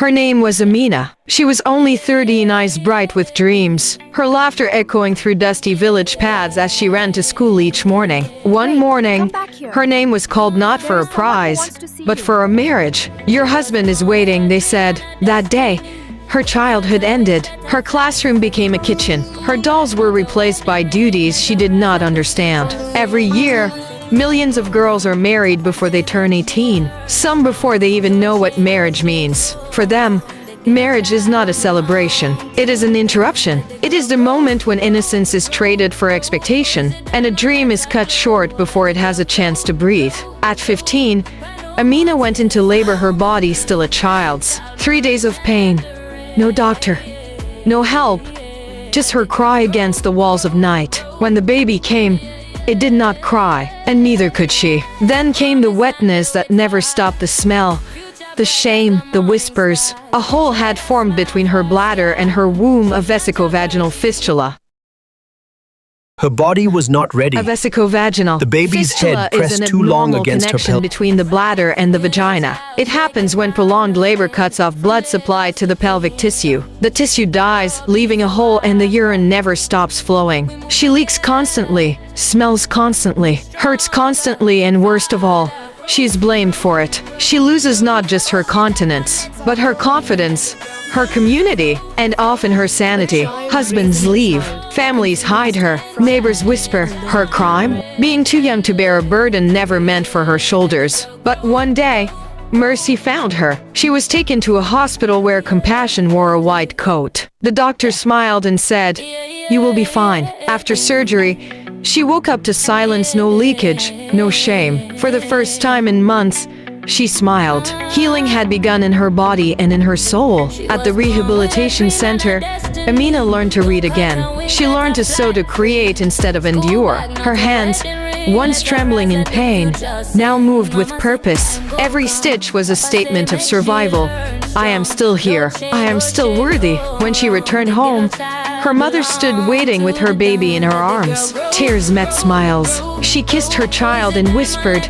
Her name was Amina. She was only 30 and eyes bright with dreams, her laughter echoing through dusty village paths as she ran to school each morning. One morning, her name was called not for a prize, but for a marriage. "Your husband is waiting," they said. That day, her childhood ended. Her classroom became a kitchen. Her dolls were replaced by duties she did not understand. Every year, millions of girls are married before they turn 18, some before they even know what marriage means. For them, marriage is not a celebration. It is an interruption. It is the moment when innocence is traded for expectation, and a dream is cut short before it has a chance to breathe. At 15, Amina went into labor, her body still a child's. 3 days of pain. No doctor. No help. Just her cry against the walls of night. When the baby came, it did not cry, and neither could she. Then came the wetness that never stopped, the smell, the shame, the whispers. A hole had formed between her bladder and her womb, a vesicovaginal fistula. Her body was not ready. A vesicovaginal The baby's fistula head pressed is an too long abnormal against her connection pelvis. between the bladder and the vagina. It happens when prolonged labor cuts off blood supply to the pelvic tissue. The tissue dies, leaving a hole, and the urine never stops flowing. She leaks constantly, smells constantly, hurts constantly, and worst of all, she is blamed for it. She loses not just her continence, but her confidence, her community, and often her sanity. Husbands leave, families hide her, neighbors whisper. Her crime? Being too young to bear a burden never meant for her shoulders. But one day, mercy found her. She was taken to a hospital where compassion wore a white coat. The doctor smiled and said, "You will be fine." After surgery, she woke up to silence, no leakage, no shame. For the first time in months, she smiled. Healing had begun in her body and in her soul. At the rehabilitation center, Amina learned to read again. She learned to sew, to create instead of endure. Her hands, once trembling in pain, now moved with purpose. Every stitch was a statement of survival. "I am still here. I am still worthy." When she returned home, her mother stood waiting with her baby in her arms. Tears met smiles. She kissed her child and whispered,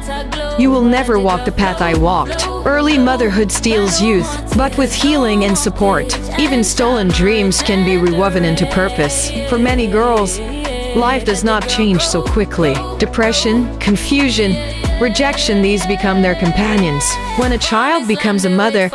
"You will never walk the path I walked." Early motherhood steals youth, but with healing and support, even stolen dreams can be rewoven into purpose. For many girls, life does not change so quickly. Depression, confusion, rejection, these become their companions. When a child becomes a mother,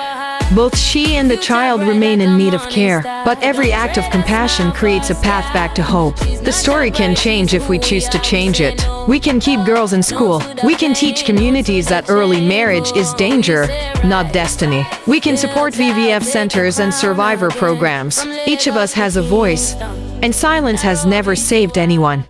both she and the child remain in need of care, but every act of compassion creates a path back to hope. The story can change if we choose to change it. We can keep girls in school. We can teach communities that early marriage is danger, not destiny. We can support VVF centers and survivor programs. Each of us has a voice, and silence has never saved anyone.